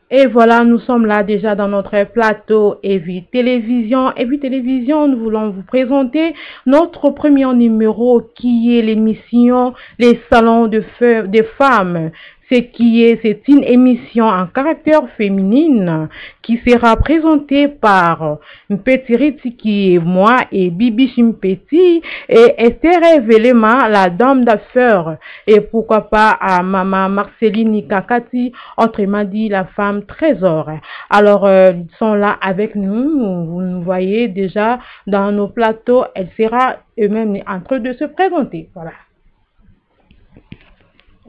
Et voilà, nous sommes là déjà dans notre plateau Evi Télévision. Evi Télévision, nous voulons vous présenter notre premier numéro qui est l'émission Les Salons des femmes. C'est une émission en caractère féminine qui sera présentée par Mpeti qui est moi et Bibi Chimpeti et Esther Velema, la dame d'affaires, et pourquoi pas à Maman Marceline Kakati, autrement dit la femme trésor. Alors, ils sont là avec nous, vous nous voyez déjà dans nos plateaux, elle sera eux-mêmes en train de se présenter. Voilà.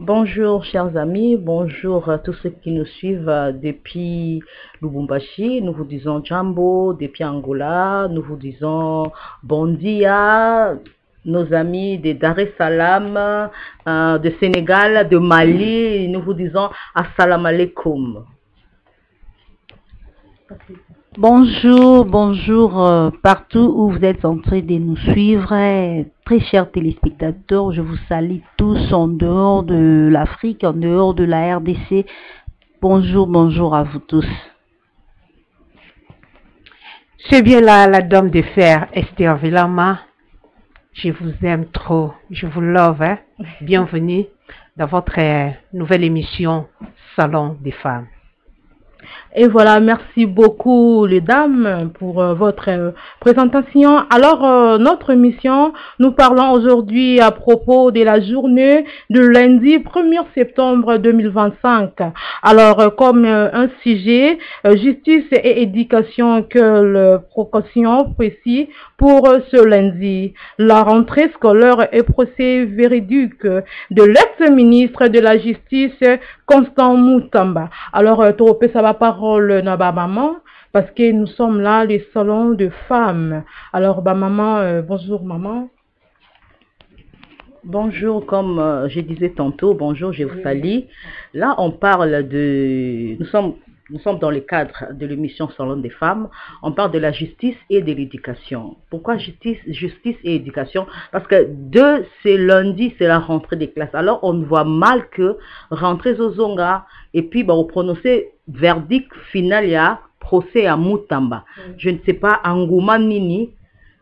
Bonjour chers amis, bonjour à tous ceux qui nous suivent depuis Lubumbashi, nous vous disons Jambo, depuis Angola, nous vous disons bon dia, nos amis de Dar es Salaam, de Sénégal, de Mali, nous vous disons assalamu alaikum. Bonjour, bonjour partout où vous êtes en train de nous suivre. Très chers téléspectateurs, je vous salue tous en dehors de l'Afrique, en dehors de la RDC. Bonjour, bonjour à vous tous. C'est bien là la dame de fer, Esther Velama. Je vous aime trop, je vous love. Hein? Bienvenue dans votre nouvelle émission Salon des femmes. Et voilà, merci beaucoup les dames pour votre présentation. Alors, notre mission, nous parlons aujourd'hui à propos de la journée de lundi 1er septembre 2025. Alors, comme un sujet, justice et éducation, quelle précaution précis pour ce lundi. La rentrée scolaire et procès véridique de l'ex-ministre de la Justice, Constant Moutamba. Alors, ça va parole na ba maman parce que nous sommes là les salons de femmes. Alors ba maman, bonjour maman. Bonjour, comme je disais tantôt, bonjour, je vous salue. Là, on parle de... Nous sommes dans le cadre de l'émission Salon des femmes. On parle de la justice et de l'éducation. Pourquoi justice et éducation? Parce que c'est lundi, c'est la rentrée des classes. Alors, on voit mal que rentrer Zozonga et puis on prononcer verdict final, il y a procès à Moutamba. Je ne sais pas, Angouma Nini,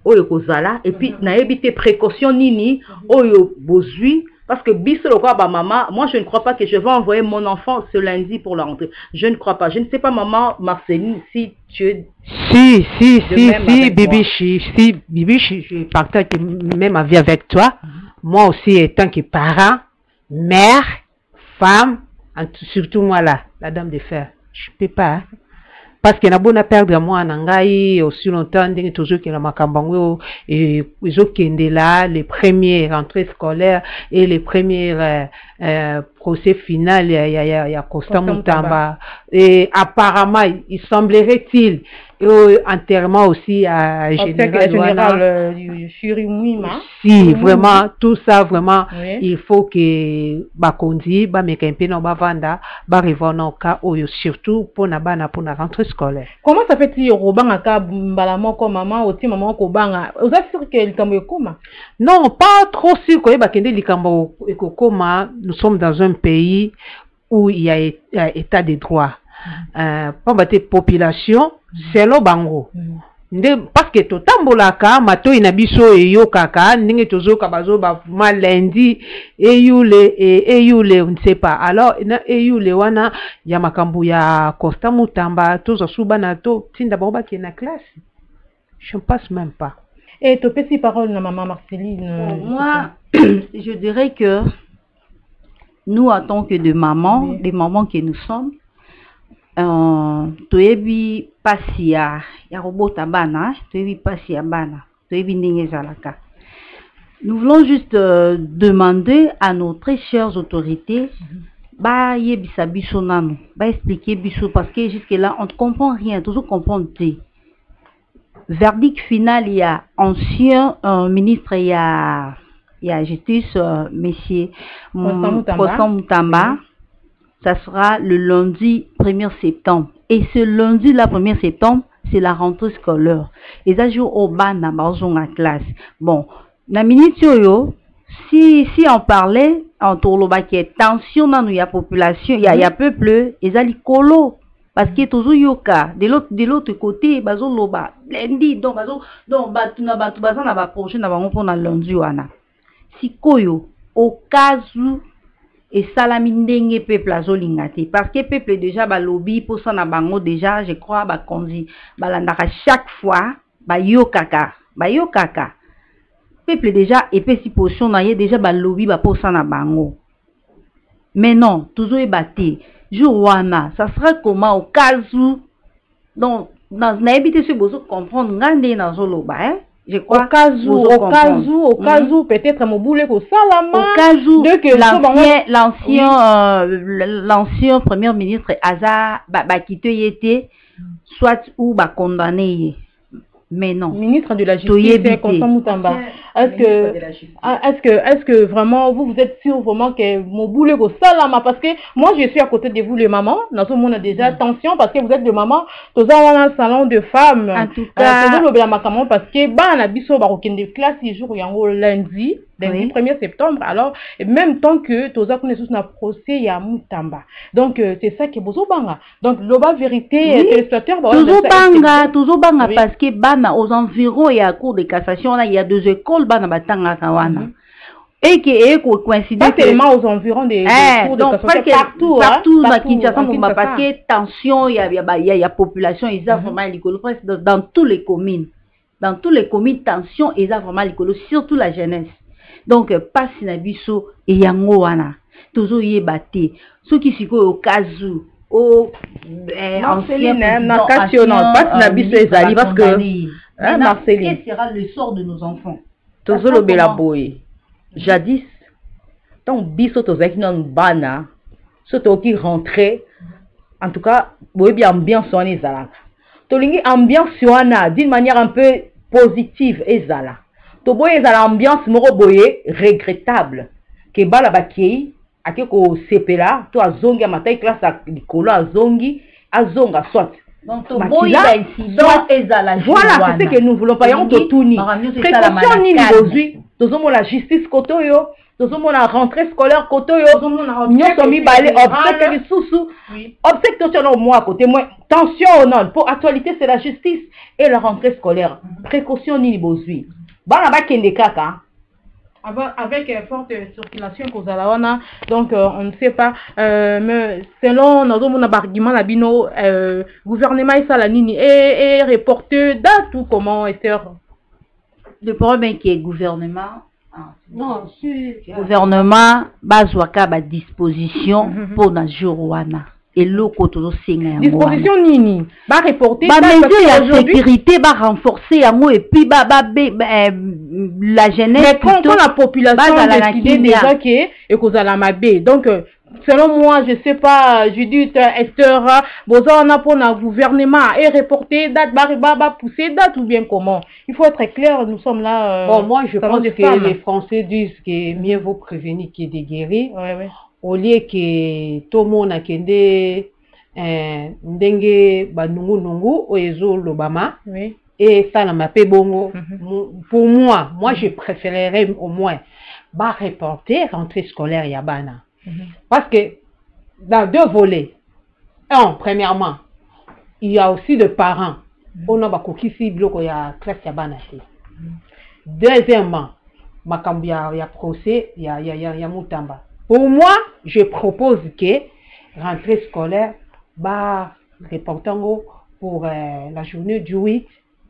Oyo Kozala, et puis n'a évité précaution Nini, Oyo Bozui. Parce que maman, moi je ne crois pas que je vais envoyer mon enfant ce lundi pour la rentrée. Je ne crois pas. Je ne sais pas, maman Marceline, si tu es... Si, Bibi, je partage même ma vie avec toi. Moi aussi, étant que parent, mère, femme, surtout moi là, la dame de fer, je ne peux pas. Hein? Parce qu'il y a bon à perdre moi en Angaï, aussi longtemps, toujours qu'il y a Makambango, et là, les premières rentrées scolaires et les premiers procès final, il y a Constant Moutamba. Et apparemment, il semblerait-il, enterrement aussi à général si vraiment tout ça vraiment oui. Il faut que bakondi ba mekempe no bavanda ba revona ka oyo surtout pour na rentrée scolaire. Comment ça fait-il robanga ka mbalamo ko maman oti maman ko banga vous êtes sûr que likambo ekoma? Non, pas trop sûr que ba kende likambo ekoma. Nous sommes dans un pays où il y a état de droit. Pas de population c'est lo bango parce que to tambolaka mato inabiso eyo kaka ndenge tozoka bazo ba lundi eyule on ne sait pas alors eyule wana ya makambu ya Constant Moutamba tozo suba na to tinda ba ki na classe je ne passe même pas. Et to petit parole na maman Marceline. Moi je dirais que nous en tant que des mamans que nous sommes, toyebi pasi ya robota bana, toyebi pasi ya bana, toyebi ndenge zalaka. Nous voulons juste demander à nos très chères autorités ba yebisa biso nanu, ba expliquer biso parce que jusque là on ne comprend rien, toujours comprendre te. Verdict final, il y a ancien ministre, il y a justice, monsieur Constant Moutamba. Ça sera le lundi 1er septembre. Et ce lundi, la 1er septembre, c'est la rentrée scolaire. Et ça joue au bas dans la classe. Bon, la minute si on parlait, en tourlo qui est tension dans la population, il y a peuple, et ça colo. parce que toujours yoka de l'autre côté bazo loba lundi donc batu na ba projet na bango pona lundi wana sikoyo au cas où et salami ndenge peuple azolinga te parce que peuple déjà ba lobby pour ça na bango déjà je crois ba konzi balandaka chaque fois ba yokaka peuple déjà epesi position na ye déjà ba lobby ba pour ça na bango mais non toujours ebate jour wana ça sera comment au cas où donc dans n'habiter ce besoin comprendre ngande na zoloba hein je crois au cas où peut-être moboule ko salama au cas où l'ancien premier ministre Aza ba quitté yete soit ou ba condamné mais non ministre de la justice Constant Moutamba est-ce que vraiment vous êtes sûr vraiment que moboule ko salama parce que moi je suis à côté de vous les mamans dans tout le monde a déjà attention parce que vous êtes de maman tous un salon de femmes en tout cas parce que bana biso ba kokende classe jour yango lundi 1er septembre alors même tant que toza connaissance na procès ya Moutamba donc c'est ça qui est besoin banga donc loba vérité téléspectateur toujours banga parce que bana aux environs il y a cour de cassation là il y a 2 écoles bana batanga kawana et que coïncide pas tellement aux environs des cours de cassation partout na Kinshasa parce que tension il y a population ils ont vraiment l'école dans toutes les communes tension ils ont vraiment l'école surtout la jeunesse donc pas sinabiso et yango wana toujours yebate ceux qui siko au cas où au Marceline na questionnant pas sinabiso ezali parce que Marceline quel sera le sort de nos enfants toujours le bela boy jadis tant biso tozaki non bana surtout qui rentrer en tout cas boy bien ambiance wana ezalaka tolingi ambiance wana d'une manière un peu positive ezala to boye ezala ambiance moko boye regrettable ke bala bakei ake ko sepela to azongi amatai classe à likolo azonga soit donc to boye ba incident ezala voilà c'est ce que nous voulons pas yon to tuni précaution nini bozui tozomo la justice kotoyo tozomo la rentrée scolaire kotoyo nyoso mibale obstacle lisusu obstacle to no moi côté moi tension non pour actualité c'est la justice et la rentrée scolaire précaution nini bozui bana bakende kaka avec forte circulation kozalawana donc on ne sait pas mais selon nos arguments la bino gouvernement esala nini et reporter date ou comment Esther le problème qui est gouvernement non gouvernement bazwaka ba disposition pour na jour wana et loko to singa disposition nini ba reporter ba mesure ya sécurité ba renforcer yango et puis la jeunesse mais quand la population décide déjà que ekozala mabe donc selon moi je sais pas Judith Esther boza on a pour na gouvernement et reporter date ba pousser date ou bien comment il faut être clair nous sommes là bon moi je pense que les Français disent que mieux vaut prévenir que de guérir au lieu que tout le monde a kende ndenge banungu oezo lobama et ça na mape bongo pour moi je préférerais au moins reporter rentrée scolaire yabana parce que dans 2 volets premièrement il y a aussi des parents on a bakokisi bloko ya classe yabana te deuxièmement makambi ya procès ya Moutamba. Pour moi, je propose que rentrée scolaire, reportango pour la journée du 8,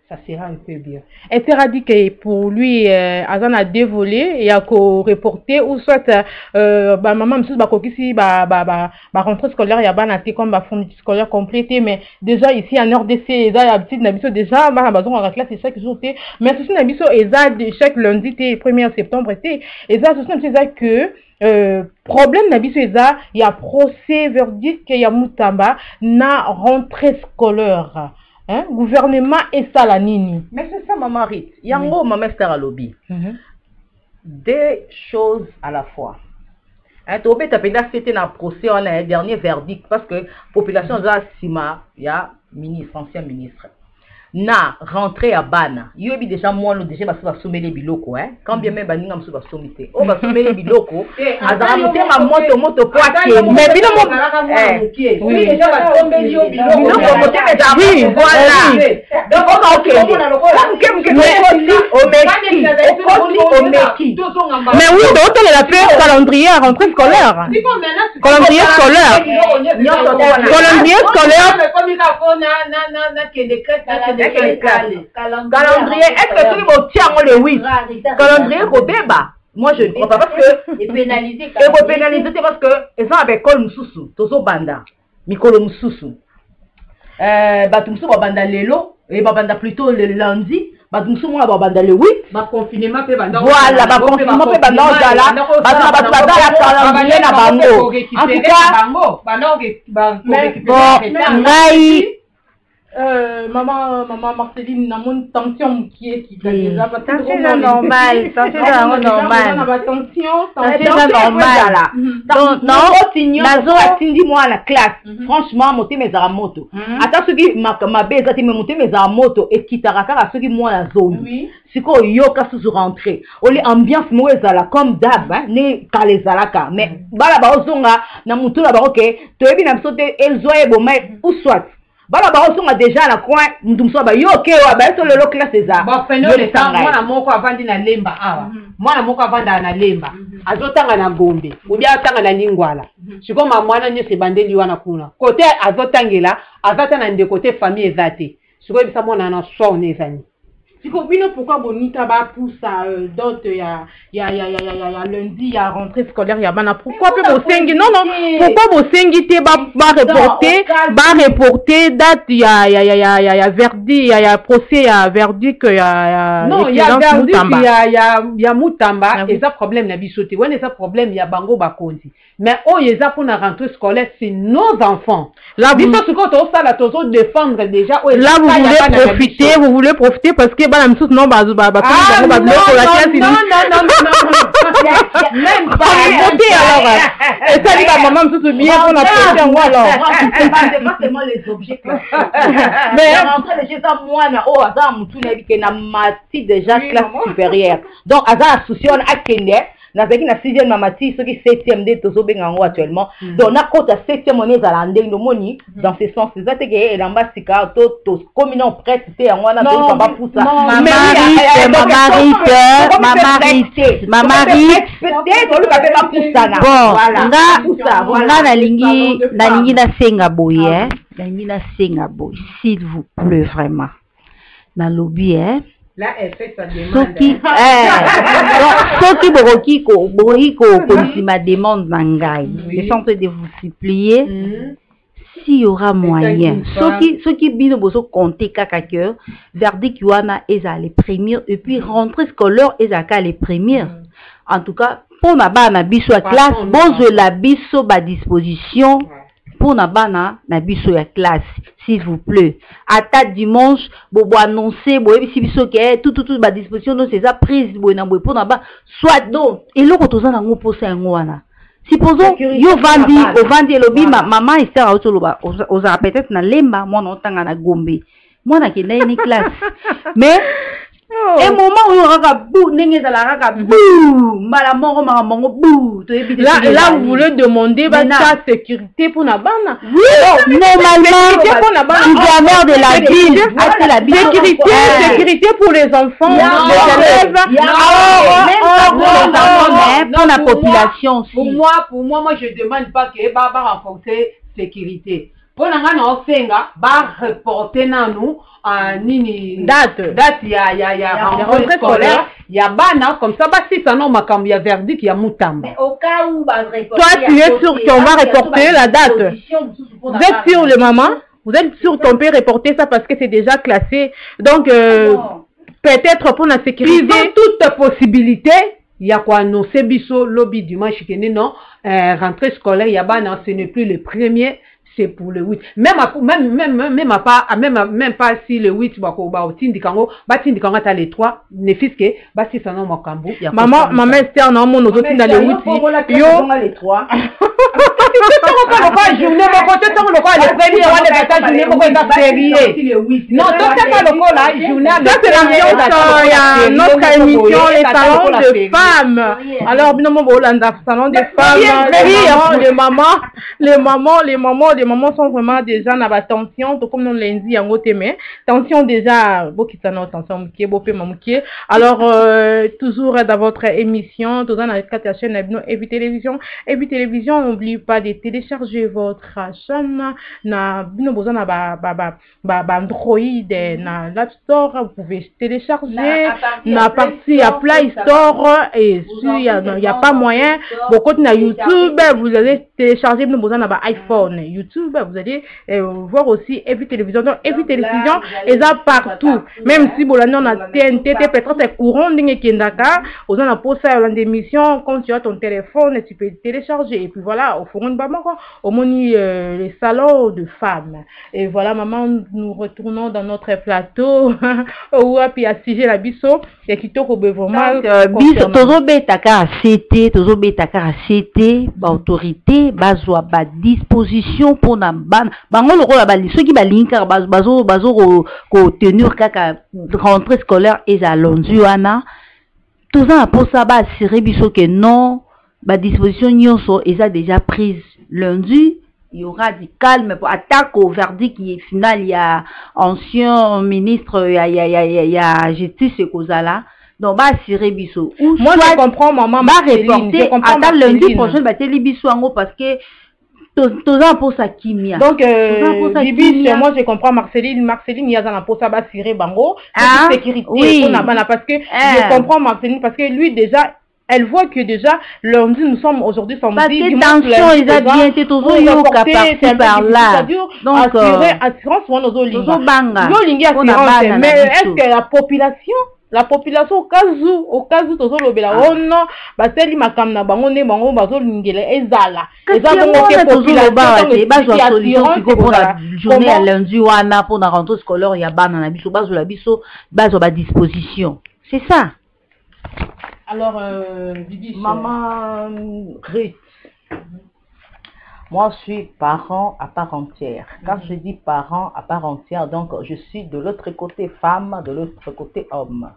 ça sera un peu bien. Et tu as dit que pour lui, Azan a dévolé et a reporté ou soit maman monsieur bakokisi rentrée scolaire ya banati comme fourniture scolaire complétée mais déjà ici en RDC ils a habitude nabiso déjà ma bazon en classe chaque jour mais ceci nabiso eza chaque lundi 1er septembre et eza ceci c'est que problème nabiso eza il y a procès verdict qu'il y a Moutamba na rentrée scolaire. Hein? Gouvernement et salanini. Mais c'est ça, maman Rit. Yango, maman Esther à lobby. Deux choses à la fois. Hein, tu peux t'appeler c'était un procès, on a un dernier verdict parce que la population a sima, il y a ministre, ancien ministre. na rentrée à bana yo bi déjà moi no déjà baso basomele biloko quand bien même baninga muso basomité o basomele biloko azara mutema moto po akende mais bino mo oui déjà basomeli yo biloko motema za oui voilà donc on a okende au Meki mais oui donc on a fait calendrier à rentrée scolaire calendrier scolaire calendrier, est-ce que tu veux tiens le 8 calendrier au débat moi je ne crois pas parce que et pénaliser parce que ils ont avec col mususu tozo banda mikolo mususu batu mususu banda lelo et banda plutôt le lundi batu mususu moi banda le 8 ba confinement pe banda voilà ba confinement pe banda ozala batu bazala calendrier na bango en tout cas banda ngai maman Marceline n'a mon tension qui est déjà c'est normal donc non nazo atindi moi la classe franchement monter mes aramoto ata soki ma beza ti me monter mes aramoto et kitaraka soki moi la zone siko yoka sous rentrer oli ambiance mo ezala comme d'hab ne kalezalaka mais bala ba ozonga na mutu la ba OK to ebi na bisote elzoe bo mai ou soit bala ba osonga déjà na coin ndumso ba yo ke wa ba to lelo classe za ba peno le temps mwana moko avandi na lemba awa mwana moko avanda na lemba azotanga na Gombe ubia tanga na Lingwala sikoma mwana nyese bandeli wana kuna côté azotangela azata na ndeko côté famille ezate siko bisa mwana na son ezani siko bino pourquoi bonita ba poussa d'autres ya lundi ya rentrée scolaire ya bana pourquoi pe bosengi non pourquoi bosengi te ba reporter date ya verdict ya procès ya verdict ya non ya verdict ya Mutamba eza problème na bisote wana eza problème ya bango bakonzi mais eza pour la rentrée scolaire c'est nos enfants là biso siko to sala tozo défendre déjà là vous voulez profiter parce que bana msusu non ba non même pas et ça dit maman msusu bien pour la prochaine moi alors c'est pas seulement les objets mais rentrer les gens moi na o aza mutu na bike na mati déjà classe supérieure donc aza associé on akende nazaki na 6e mamati soki 7e de tozo benga ngo actuellement donc na kota 7e on est à la ndenge moni dans ce sens c'est ça que elamba sika to communant prêtre te yango na to ba poussa voilà nalingi na senga boye s'il vous plaît vraiment na lobby là elle fait sa demande soki boroki ma demande nangai je sens de vous supplier s'il y aura moyen soki bino boso compter kaka cœur verdict wana eza les premières et puis rentrée scolaire eza les premières en tout cas pour na bana biso à classe bozo la biso ba disposition pour na bana na biso ya classe s'il vous plaît à dimanche bo annoncer bo ebi biso ke tout ba disposition donc c'est ça prise bo na bo pour na ba soit donc et loko tozana ngo posa ngo wana supposons yo vandi elobi maman Esther aotoloba oza peut-être na lemba mwana otanga na Gombe mwana ke na ni classe mais et moment où il y aura bou n'engage à la raga bou malamoro marambo bou là vous voulez demander la sécurité pour la bana normalement gouverneur de la ville sécurité pour les enfants les élèves pour la population pour moi je demande pas que va renforcer sécurité pour la ngana ofenga ba reporter na nous nini date ya rentrée scolaire ya bana comme ça ba si ça non makambo ya verdict ya Mutamba mais au cas où ba reporter toi tu es sûr qu'on va reporter la date vous êtes sûr le maman vous êtes sûr qu'on peut reporter ça parce que c'est déjà classé donc peut-être pour la sécurité ils ont toute possibilité il y a quoi annoncer biso lobby dimanche que non rentrée scolaire ya bana ce n'est plus le premier c'est pour le 8 même pas si le 8 ba tindikango ta les 3 ne fiske ba si sanon makambo maman Esther na mon ozotinda le 8 yo les 3 journée côté le premier on est journée sérieux non tout ça journée ça c'est notre émission les salons de femmes alors bien salon de femmes les mamans sont vraiment déjà dans la tension tout comme nous lundi en mais tension déjà beaucoup de tension alors toujours dans votre émission tout dans la chaîne Evi Télévision n'oublie pas de télécharger votre chaîne na bino besoin na Android na l'App Store vous pouvez télécharger na partie à Play Store et il y a pas moyen beaucoup na YouTube vous allez télécharger bino besoin na iPhone YouTube vous allez voir aussi Evi Télévision donc Evi Télévision et ça partout même si bon on a TNT peut-être c'est courant dingue kindaka aux on a posé à l'émission quand tu as ton téléphone tu peux télécharger et puis voilà au forum au moni les salons de femmes et voilà maman nous retournons dans notre plateau ou puis à sujet la biso et qui toko vraiment biso tozo betaka CT autorité bazwa ba disposition pour na ban bango lokola bali ceux qui balinka bazo ko tenir kaka rentrée scolaire et à lundi wana tout ça pour ça ba assurer biso que non ba disposition nyonso est déjà prise lundi il y aura du calme pour attaque au verdict qui est final il y a ancien ministre il y a justice et Kozala donc ba assurer biso moi je comprends maman ba reporter à lundi prochain ba teli biso ango parce que tout ça pour sa kimia donc Bibi moi je comprends Marceline il y a dans pour ça ba assurer bango sécurité pour na parce que je comprends Marceline parce que lui déjà elle voit que déjà lundi nous sommes aujourd'hui samedi tension ils a bien été toujours yo capable par là donc assurance on nos linga mais est-ce que la population au cas où toujours lobela ono baseli makamna bango ne bango bazolingela ezala population bazwa solution pour la journée à lundi wana pour la rentrée scolaire ya bana na biso bazwa ba disposition c'est ça. Alors, Bibi, maman Ruth, moi je suis parent à part entière. Quand je dis parent à part entière, donc je suis de l'autre côté femme, de l'autre côté homme.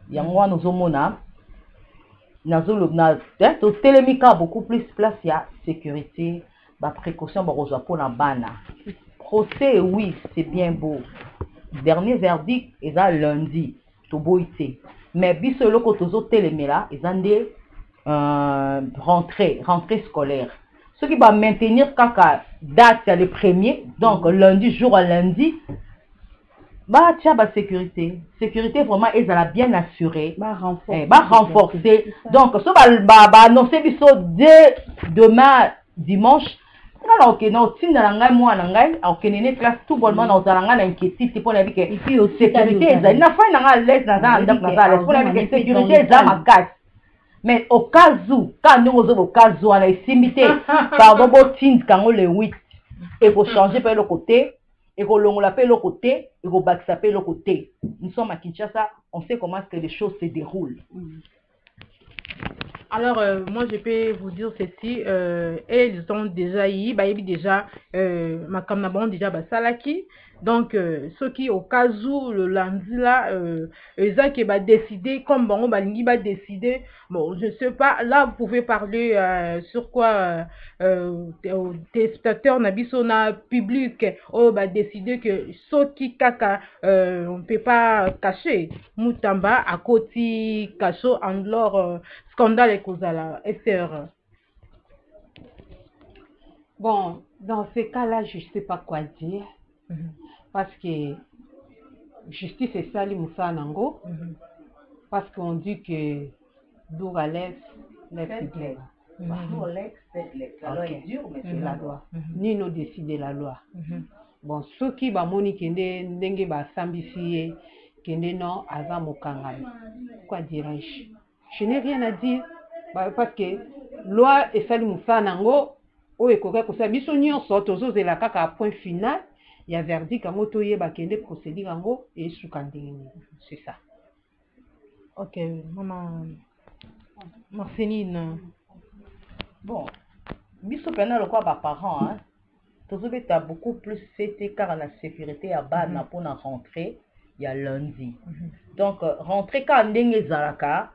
Il y a moi nous omona, au télémica beaucoup plus place, il y a sécurité, précaution pour la bana. Procès, oui, c'est bien beau. Dernier verdict, est à lundi. Mais biso loko tozo téléméla ils ont des rentrée scolaire ce qui va maintenir kaka date le premier donc lundi jour à lundi bah tiens bah sécurité vraiment ils ont bien assuré bah renforcer donc ce va annoncer biso dès demain dimanche. Ok, non, si nous avons moi ok, nous classe tout bonnement, nous avons inquiétude pour la vie que sécurité, il n'a pas l'aise pour la vie que sécurité, ma casse. Mais au cas où, quand nous avons au cas où, on a estimé, pardon, quand on le 8, et pour changer par le côté, et qu'on l'a fait le côté, et qu'on backsaper le côté. Nous sommes à Kinshasa, on sait comment est-ce que les choses se déroulent. Alors, moi, je peux vous dire ceci, ils ont déjà eu, ma camarade déjà, salaki. Donc, ceux qui, au cas où, le lundi là, ils ont décidé, comme bon, balingi va décider, bon, je sais pas, là, vous pouvez parler sur quoi, téléspectateurs, na public, décider que ceux qui kaka, on peut pas cacher, Moutamba, à côté, cacho, en leur scandale et causala, etc. Bon, dans ces cas-là, je ne sais pas quoi dire. Parce que justice est sali Moussa Nango. Parce qu'on dit que Doura laisse les fidèles. La loi est dure, mais c'est la loi. Ni nous décider la loi. Bon, ceux qui va moni kende ndenge ba sambisiye kende non aza mokangami. Quoi dirais-je? Je n'ai rien à dire. Parce que loi est sali Moussa Nango. O ekoka kosa biso nyonso tozozela kaka à point final. Il y a verdict quand motoye ba kende procédure ango et soukandini. C'est ça. Ok, maman Marceline. Bon, biso pendant le quoi par parents, hein. Tous les as beaucoup plus fêté car la sécurité à bas n'a pas na rentrée, il y a lundi. Donc rentrer quand ndenge zalaka,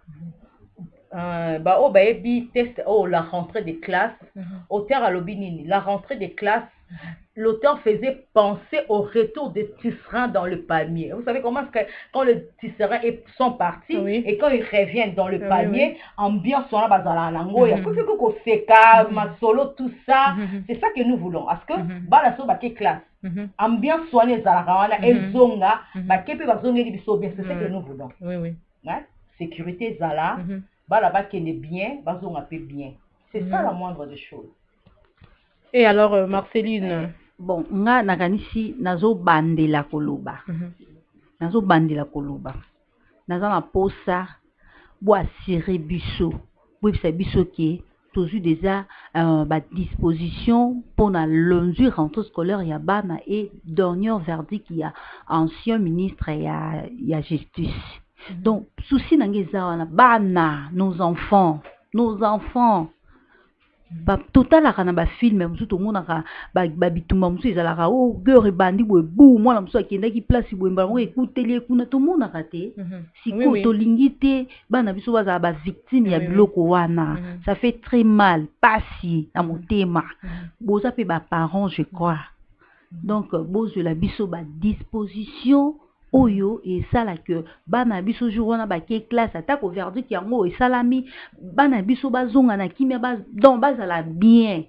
bah oh bah ebi test oh la rentrée des classes, auteur à l'obinini, la rentrée des classes. L'auteur faisait penser au retour des tisserands dans le palmier. Vous savez comment est-ce que quand les tisserands sont partis et quand ils reviennent dans le palmier, ambiance on a bazala nango, il y a tout ce que seka, masolo, tout ça. C'est ça que nous voulons. Parce que bala so baké classe. Ambiance soignée zala et zonga, baké pe bazonga di biso bien, c'est ce que nous voulons. Oui, oui. Hein? Sécurité zala, bala baké ne bien, bazonga pe bien. C'est ça la moindre des choses. Et alors, Marceline? Bon, nga nakanisi nazo bandela koloba. Nazo bandela koloba. Nazo na posa bo assurer biso. Bo bisa biso ke tozu déjà ba disposition pour na lundi rentrée scolaire ya bana et dernier verdict ya ancien ministre ya justice. Donc souci nangeza wana bana, nos enfants. Ba total kana ba film musu to monaka ba bitumba musu ezalaka o gueule bandi boye bu mwana musu akendaki place boye mbango ekuteli kuna to monaka te siko to lingite bana biso baza ba victime ya biloko wana ça fait très mal pasi na motema boza pe ba parents je crois donc bozo la biso ba disposition oyo et ça là que bana biso jour wana ba ke classe atako verdict yango et salami bana biso bazonga na kimia donc bazala bien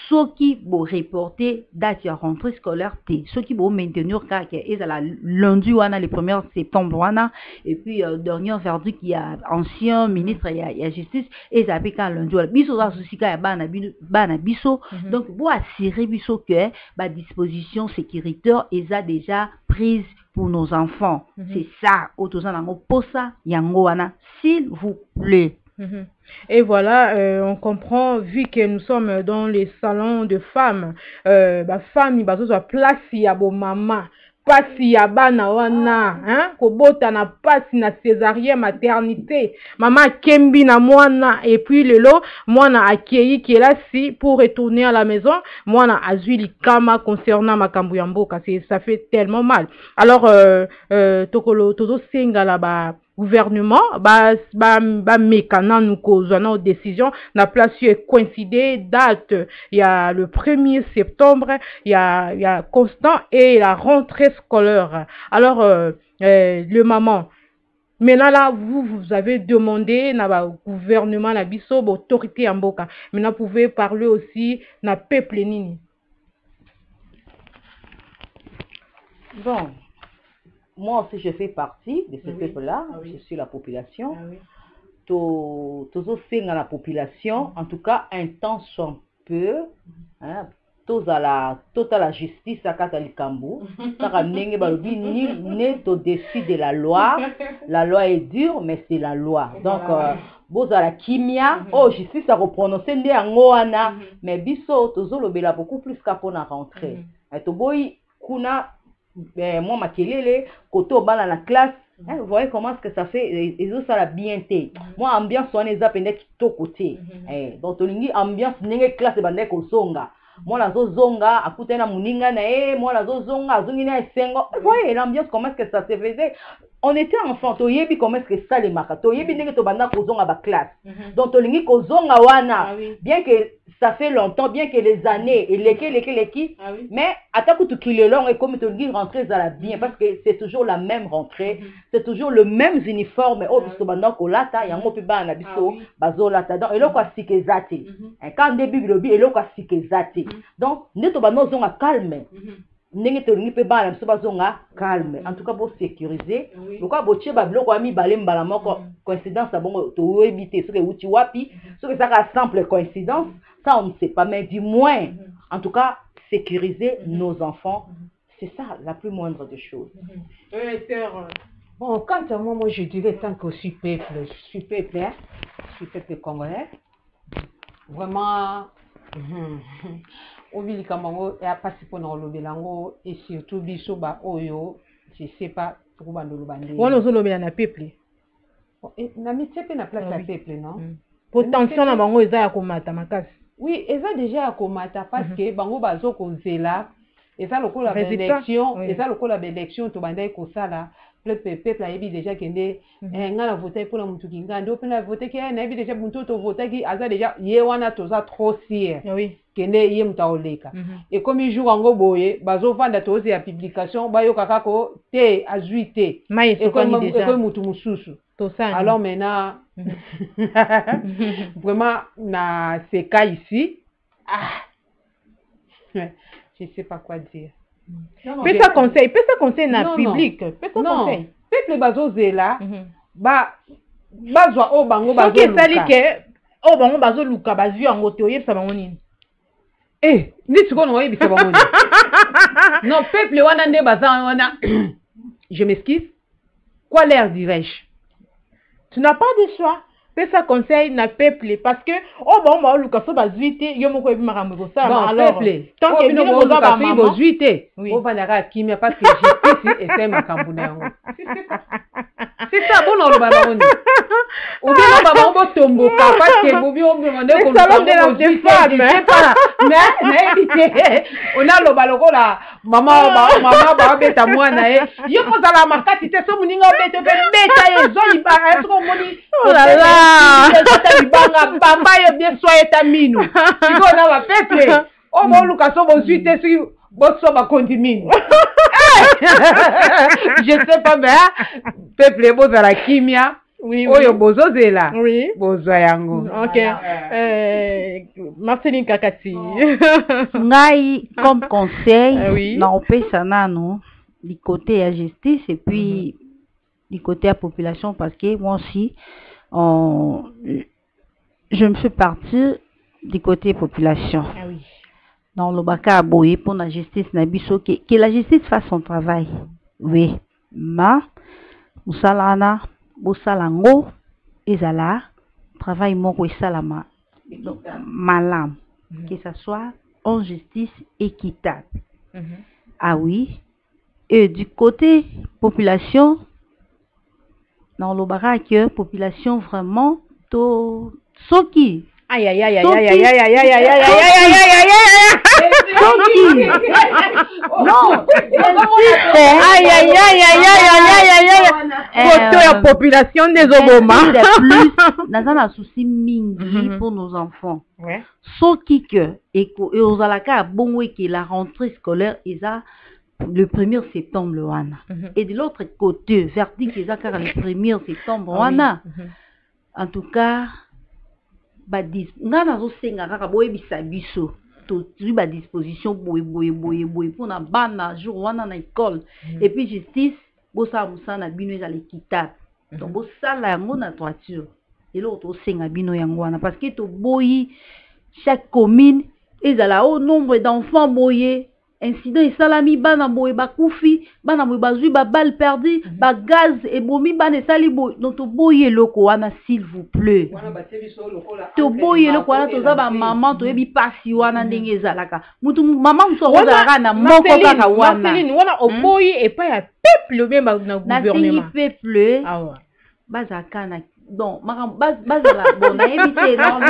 soki bo reporter date ya rentrée scolaire te soki bo maintenir ka ke ezala lundi wana le 1er septembre wana et puis dernier verdict il y a ancien ministre ya justice ezapi ka lundi wana biso za susika ya bana biso donc bo assurer biso que ba disposition sécuritaire eza déjà prise pour nos enfants. C'est ça, s'il vous plaît. Et voilà, on comprend, vu que nous sommes dans les salons de femmes, femme, il va se placer à bon maman. Pasi ya bana wana, hein, kobota na pasi na césarienne maternité, maman kembi na mwana, et puis lelo, mwana akieyi qui est là si pour retourner à la maison, mwana azui likama concernant makambu ya mboka, ça fait tellement mal. Alors, tokolo, tozo senga la ba, gouvernement, mécana nous causons nos décisions, na place coïncider date, il y a le 1er septembre, il y a Constant et la rentrée scolaire. Alors, le maman, maintenant là, vous avez demandé, na gouvernement, la biso, autorité en boka. Maintenant, vous pouvez parler aussi, na peuple nini. Bon. Moi aussi, je fais partie de ce peuple-là. Je suis la population. Tous aussi dans la population, en tout cas, un temps soit peu. Tous à la justice à Katalikambu. Ni au-dessus de la loi. La loi est dure, mais c'est la loi. Donc, vous à la kimia, justice à reprononcer ne angoana. Mais biso, tous le beaucoup plus qu'à pour la rentrée. Et tout boy, kuna. Moi ma kelele koto bala la classe vous voyez comment est-ce que ça fait et ça la bien té moi ambiance on est appelé to côté donc tolingi ambiance nenge classe bande ko zonga moi la zonga akutena muninga na moi la zonga azungi na esengo vous voyez l'ambiance comment est-ce que ça se faisait. On était enfant, to yebi comment est-ce que ça les marque. To yebi nenge to banda ko zonga ba classe. Donc to lingi ko zonga wana. Bien que ça fait longtemps, bien que les années et les mais attaque tout qui le long et comme to lingi rentrer dans la bien parce que c'est toujours la même rentrée, c'est toujours le même uniforme oh biso banda ko lata yango pe bana biso bazo lata donc eloko asikezate. Quand début lobi eloko asikezate. Donc neto banda zonga calme. Ndenge tolingi pe bana biso bazonga calme en tout cas pour sécuriser lokwa botie ba biloko ami balemba la moko coïncidence à bon to éviter ce que uti wapi ce que ça simple coïncidence ça on ne sait pas mais du moins en tout cas sécuriser nos enfants c'est ça la plus moindre des choses. Bon, quant à moi je dirais tant que je suis peuple congolais vraiment Obili kamango et à passer pour nous le belango et surtout biso ba oyo je sais pas pourquoi nous le bandé. On nous le na peuple. Na mi tsepe na place la peuple non. Potentiel na bango eza ya komata makasi. Oui, eza déjà ya komata parce que bango bazo kozela eza lokola élection, eza lokola élection to bandai kosala peuple ayebi déjà kende nga na voter pour la mutu kinga ndo pe na voter ki na yebi déjà mutu to voter ki aza déjà ye wana toza trop sier. Oui. Kende ye mutaoleka. Et comme jour ngo boye bazo vanda tozi ya publication ba yo kakako te azuite. Et comme mutu mususu. Alors maintenant vraiment na ces cas ici je sais pas quoi dire. Peut ça conseil na public, peut ça conseil. Peuple bazo zela bazwa o bango bazo. OK, ça dit que o bango bazo luka bazwi yango te oyebisa bango nini. Ni tu kono oyebisa bango nini. Non, peuple wana nde baza wana. Je m'excuse. Quoi leur dirais-je? Tu n'as pas de choix. Fais ça conseil na peuple parce que oh bon ba luka so bazuite yo moko ebi makambo ko ça alors peuple tant que bino bo luka so bazuite o vanaka kimia parce que justice et c'est makambo na yango. C'est ça bon on ba bango. Ou bien on ba bango tomboka parce que bobi on demande ko luka de femmes mais éviter on a lo baloko la maman ba beta mwana yo ko za la makati te so muninga beta pe beta ye zo iba est-ce qu'on moni oh là là bamba yo bien soyez ta mino iko na ba peuple o mo luka so bo suite si bo so ba condimine je sais pas mais peuple bo za la kimia oyo bozo zela bozo yango. OK. Marceline Kakati. Ngai comme conseil na opesa nano du côté à justice et puis du côté à population parce que moi aussi je me fais partie du côté population. Dans le baka aboye pour la justice na biso que la justice fasse son travail. Oui. Ma usalana bosalango ezala travail moko esalama malam que ça soit en justice équitable. Ah oui. Et du côté population dans le barak population vraiment to soki aïe aïe aïe aïe Soki. aïe aïe aïe aïe aïe aïe aïe aïe aïe aïe aïe Soki. Non. aïe aïe aïe aïe aïe aïe aïe photo ya population des oboma plus dans un souci mingi pour nos enfants. Soki que et aux alaka bon que la rentrée scolaire est le 1er septembre wana. Et de l'autre côté verdict est car le 1er septembre wana. En tout cas badis ngana zo senga kaka boye bisabiso to tu ba disposition boye pour na bana jour wana na école et puis justice bosa musana bino eza l'équitable donc bosala yango na droiture et l'autre senga bino yango wana parce que to boyi chaque commune ezala au nombre d'enfants boye incident et salami bana boye bakufi bana boye bazui ba balle perdu ba gaz et bomi bana sali boye donc to boye loko wana s'il vous plaît to boye loko wana to za ba maman to yebi pasi wana ndenge ezalaka mutu maman muso ozalaka na moko kaka wana Marceline wana oboyi et pas ya peuple bien na gouvernement na peuple bazaka na donc bazala bon na éviter non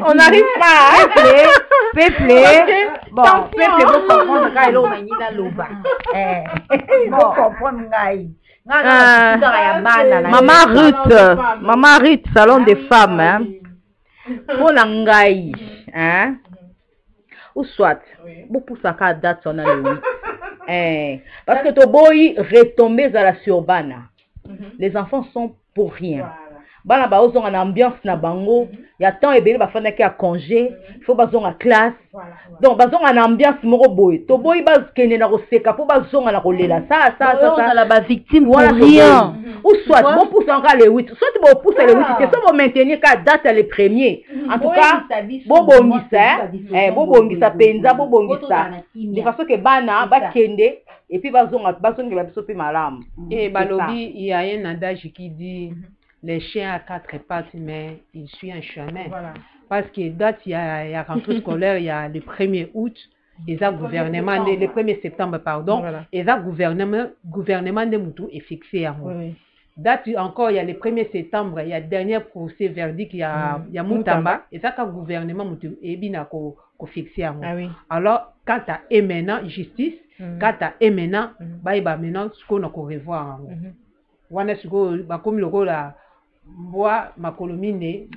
on n'arrive pas peuple bon peuple vous comprendre quand il a ni na loba bon comprendre ngai Maman Ruth salon des femmes hein pour la ngai hein ou soit vous pour ça ka date on a le 8 parce que to boy retomber à la surbana les enfants sont pour rien. Bana ba ozonga na ambiance na bango, ya temps ebele ba fana ki a congé, faut bazonga classe. Donc bazonga na ambiance moko boy. To boy baz kene na koseka po bazonga na kolela. Ça la ba victime pour rien. Ou soit bon pousse encore les 8. Soit bon pousse les 8, c'est ça bon maintenir ka date les premiers. En tout cas, bobongisa penza bobongisa. De façon que bana ba kende et puis bazonga ba biso pe malam. Et balobi il y a un adage qui dit les chiens à quatre pattes, mais ils suivent un chemin. Parce que date, il y a rentrée scolaire, il y a le 1er août, et ça gouvernement, le 1er septembre, pardon, et ça gouvernement de Moutou est fixé à moi. date encore, il y a le 1er septembre, il y a dernier procès verdict, il y a Moutamba, et ça, quand le gouvernement est bien fixé. Alors, quand tu as maintenant justice, quand tu as maintenant, maintenant, ce qu'on a revoir. On a ce qu'on a comme le là. Moi ma colomine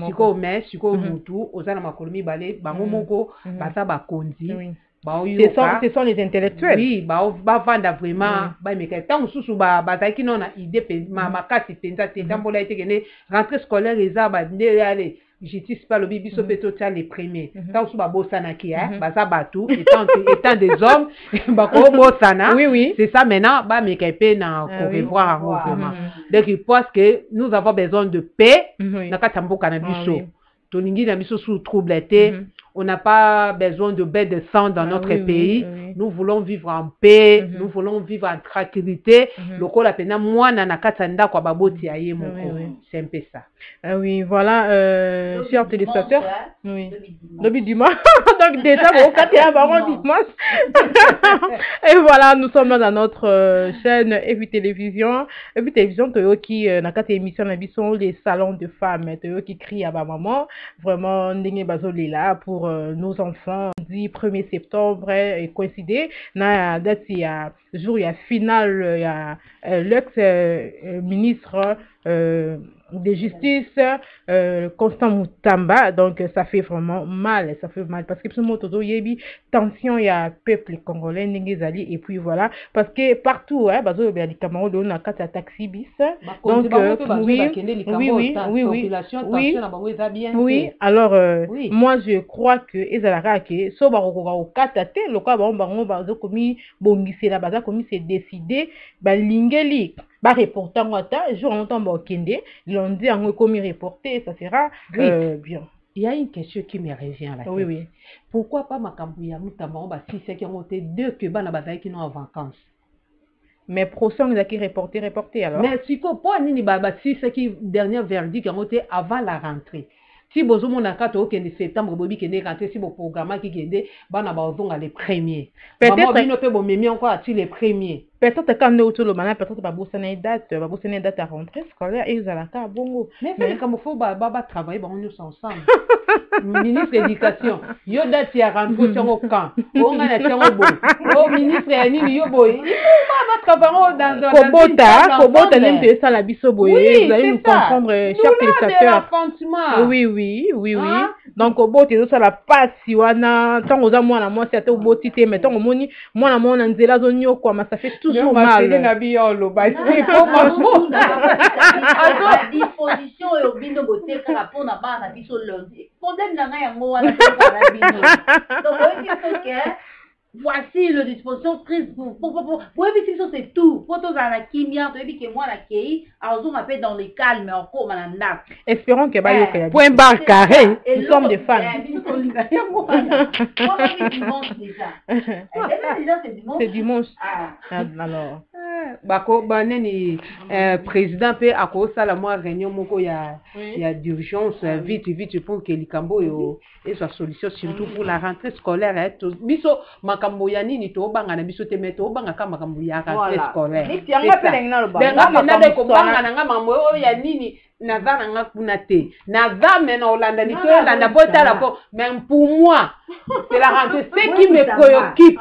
siko mais siko mutu ozana ma colomie balé bango moko basa ba konzi ce sont les intellectuels oui ba vanda vraiment ba meka tant susu ba bazaki non na idée ma kasi penza te tambola ite kene rentrée scolaire eza ba ndé aller justice pas le biso peto tia les premiers tant susu ba bosana ki basa batu étant des hommes ba ko bosana oui c'est ça maintenant ba meka pe na ko revoir vraiment donc je pense que nous avons besoin de paix na katamboka na biso toningi na biso sous trouble été on n'a pas besoin de baie de sang dans notre pays. Nous voulons vivre en paix, nous voulons vivre en tranquillité. Le col appena moi nana katanda kwa baboti aye mon c'est un peu ça. Oui, voilà, chers téléspectateurs. Oui. Le dimanche. Donc déjà bon, dimanche. Et voilà, nous sommes dans notre chaîne et puis télévision. Et puis télévision Toyo qui na quatre émissions na sont les salons de femmes. Toyo qui crie à ma maman. Vraiment ndenge bazoli là pour nos enfants. Dit 1er septembre et coïncider na date il y a jour il y a finale il y a l'ex-ministre de justice Constant Moutamba, donc ça fait vraiment mal, parce que ce moto yebi tension il y a peuple congolais n'engezali et puis voilà parce que partout bazo bien les Cameroun on a quatre taxi bis donc oui alors moi je crois que ezalaka ke so barokoka okata te lokwa bango bazo komi bongisela baza komi c'est décidé balingeli ba reporter ngata jour en temps bakende l'on dit en commis reporter ça sera bien. Il y a une question qui me revient à la tête. Oui. Pourquoi pas Makambuya Moutamba ba si c'est qui ont été deux que bana bazai qui n'ont en vacances. Mais procès on a qui reporter alors. Mais si ko pas ni baba si c'est qui dernier verdict qui ont été avant la rentrée. Si bozo mon akato au 15 septembre bobi kende rentré si bon programme qui kende bana bazonga les premiers. Peut-être bino pe bon memi encore si les premiers. Peut-être quand nous autour le malin peut-être pas bosser une date à rentrée scolaire et zalaka bongo. Mais comme faut baba travailler bon nous ensemble. Ministre de l'éducation yo date ya rentrée sur au camp. On a na au bon. Au ministre ya nini yo boy. Baba travailler dans Kobota même de ça la biso boy. Vous allez nous comprendre chers téléspectateurs. Oui. Donc Kobota ça la passe wana tant aux moi c'est à Kobota te mais tant moni moi na nzela zonyo kwa ma ça fait toujours mal. La disposition et au bindo beauté pour na ba na biso lundi. Problème na yango wana na bindo. Donc il faut que voici le disposition prise pour éviter ça c'est tout. Pour tous la kimia, tu dis que moi la kei, alors on m'appelle dans le calme encore mananda. Espérons que ba point barre carré. Nous sommes des fans. C'est dimanche. Alors bako baneni président pe akosa la moi réunion moko ya d'urgence vite pour que likambo yo et soit solution surtout pour la rentrée scolaire biso makambo ya nini to banga na biso te meto banga ka makambo ya rentrée scolaire ni tianga pe ngina lo banga ko banga na mambo ya nini na vana nga kuna te na vame na Olanda ni to Olanda bota la ko mais pour moi c'est la rentrée ce qui me préoccupe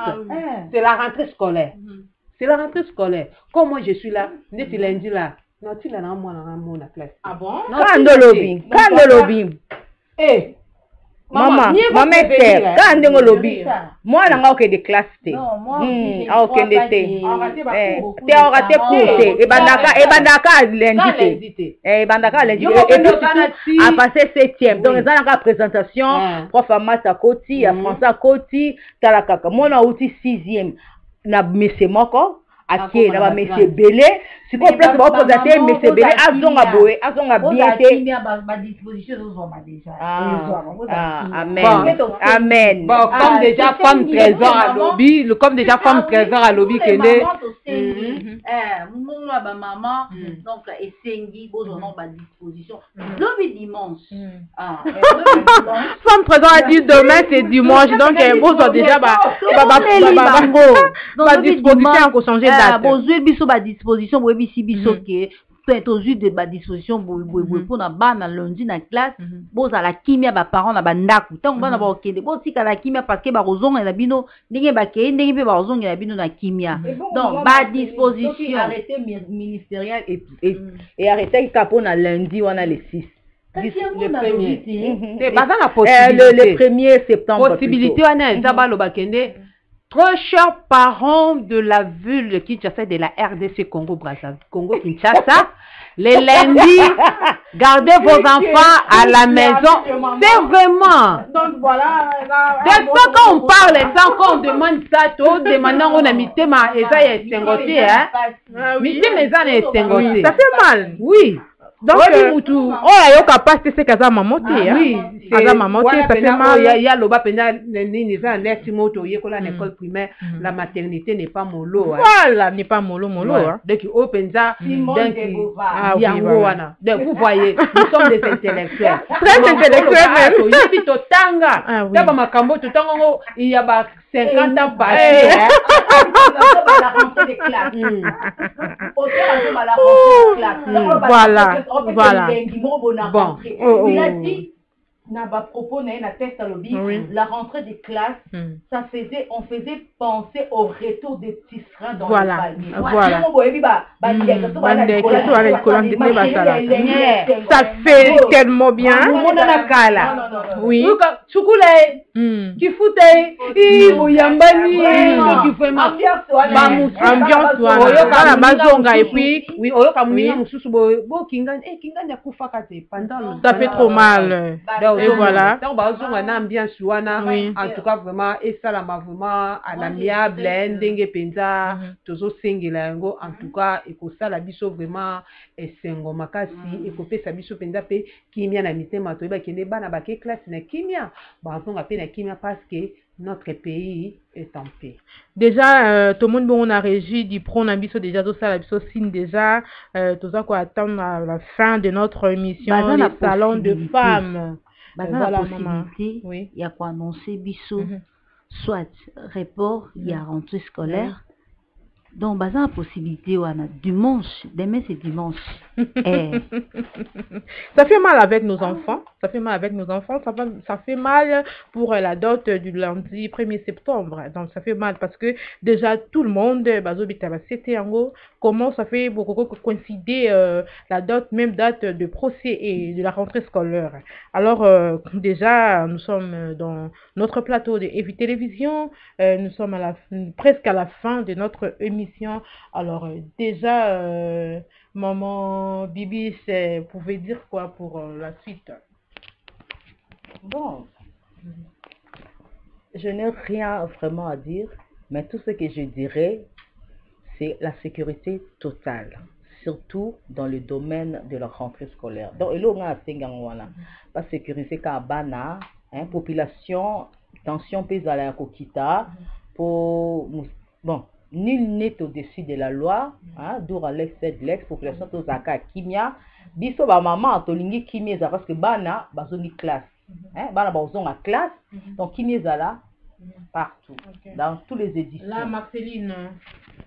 c'est la rentrée scolaire. C'est la rentrée scolaire. Comme moi je suis là, dès que lundi là, non tu l'as dans moi la classe. Ah bon? Quand de lobby. Eh. Maman sœur, quand de lobby. Moi là nga de classe te. Non, moi OK ndete. Te raté courte et bandaka lundi te. Bandaka lundi et puis à passer 7e. Donc ça la présentation prof Amata Koti, François Koti, talakaka. Moi na outi 6e. Na mese moko akie na ba mese belé si ko place ba opposé mese belé azonga boé azonga bien té ba disposition zo ma déjà amen bon comme déjà femme 13 ans à lobby comme déjà femme 13 ans à lobby kende mon ba maman donc esengi bozo non ba disposition lobby dimanche femme 13 ans a dit demain c'est dimanche donc bozo déjà ba disposition ko changer date bozo biso ba disposition boyebi bisi biso ke toujours de ba disposition pour na bana lundi na classe boza la kimia ba parents na bandaku tant bana ba okende bo tika la kimia parce que ba rozonga na bino ndenge ba ke ndenge pe ba rozonga na bino na kimia donc ba disposition arrêté ministériel et arrêté capo na lundi wana le 6 le 1er septembre possibilité wana nzaba lo bakende. Trop chers parents de la ville de Kinshasa de la RDC Congo-Brazzaville, Congo-Kinshasa, les lundis, gardez vos enfants à la maison. C'est vraiment. Donc voilà. Des fois quand on parle, ça, quand on demande ça, on demande on a mis ma et ça est sengoté, hein. Oui. Ça fait mal. Oui. Donc, oh, il y a capacité c'est kaza mamoté. Oui, kaza mamoté, ça fait mal. Il y a l'oba pena les moto yekola l'école primaire, la maternité n'est pas mollo. Voilà, n'est pas mollo. Donc au penza, yango wana. Donc vous voyez, nous sommes des intellectuels. Très intellectuels même. Il y a totanga. D'abord makambo totango il y a 50 ans passé. La rentrée des classes. Voilà. Voilà. Bon. Il a dit, n'a pas propos, n'a test à lobby, la rentrée des classes, on faisait penser au retour des tisserands dans le palier. Voilà. Ça fait tellement bien. Oui. Qui foutait, ambiance la mazonga et puis oui ça fait trop mal et voilà en tout cas vraiment et ça la vraiment à l'amiable ndenge penza tozo sengela yango en tout cas et ko ça la biso vraiment et sengo makasi et ko pesa biso penza pe kimia na mitema to ba kende bana ba ke classe na kimia ba ntonga pe na kimia parce que notre pays est en paix. Déjà, tout le monde on a régi du pronabiso déjà tout ça la biso signe déjà tout ça quoi attendre la fin de notre émission les salons de femmes. Voilà la possibilité il y a quoi annoncer biso soit report il y a rentrée scolaire. Donc, bah, la possibilité, dimanche, demain c'est dimanche. Ça fait mal avec nos enfants. Ça fait mal pour la dot du lundi 1er septembre. Donc, ça fait mal parce que déjà tout le monde, comment ça fait beaucoup coïncider la dot, même date de procès et de la rentrée scolaire. Alors, déjà, nous sommes dans notre plateau de EVI Télévision. Nous sommes presque à la fin de notre émission. Alors déjà, maman Bibi, pouvez dire quoi pour la suite? Bon, je n'ai rien vraiment à dire, mais tout ce que je dirais, c'est la sécurité totale, surtout dans le domaine de la rentrée scolaire. Donc, il y a pas sécuriser Kabana, population, tension pèse à la Kokita, pour bon. Nul n'est au-dessus de la loi, d'où Alex c'est de l'ex-population de Zaka Kimia. Biso ba maman tolingi Kimia parce que bana bazoni classe. Bana bazon à classe, donc Kimia là partout, dans tous les éditions. Là, Marceline,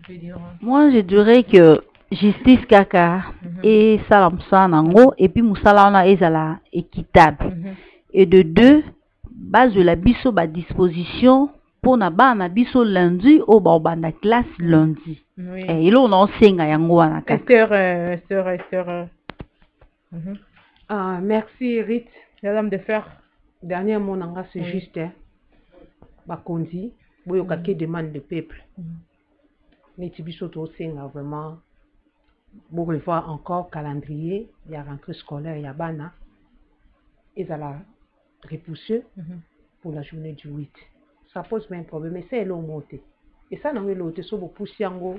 je veux dire. Moi, je dirais que justice kaka et salam sanango et puis musala na ezala équitable. Et de deux, base de la biso ba disposition pour na bana biso lundi au banda classe lundi. Et là on enseigne yango wana ka. Esther. Merci Rite. Madame de faire dernier mot nanga c'est juste bakondi boyoka ke demande le peuple. Neti biso to senga vraiment pour revoir encore calendrier, il y a rentrée scolaire, il y a bana et ça la repoussé pour la journée du 8. Ça pose même problème, mais c'est l'eau montée. Et ça, non, l'eau, c'est pour pousser en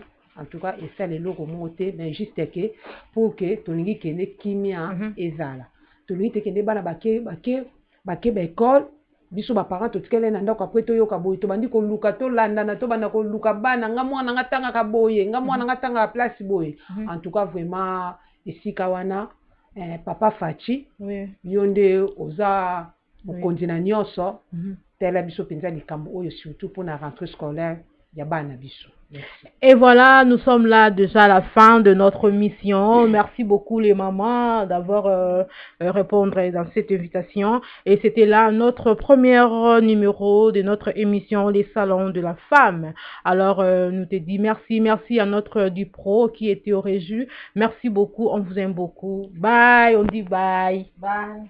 tout cas, et ça, l'eau montée, mais juste que pour que ton nid qui est kimia et zala. Ton nid qui est bana baké école, biso ba parents tout qu'elle est ndako après to yoka boy to bandi ko luka to landa na to bana ko luka bana nga mwana nga tanga ka boye nga mwana nga tanga place boye. En tout cas, vraiment, ici kawana, papa Fachi, yonde oza au continent nyonso. Tela biso penza likambo oyo surtout pour la rentrée scolaire Yabana Biso. Et voilà, nous sommes là déjà à la fin de notre mission. Merci beaucoup les mamans d'avoir répondu dans cette invitation. Et c'était là notre premier numéro de notre émission Les Salons de la Femme. Alors, nous te disons merci à notre Dupro qui était au régie. Merci beaucoup, on vous aime beaucoup. Bye, on dit bye. Bye.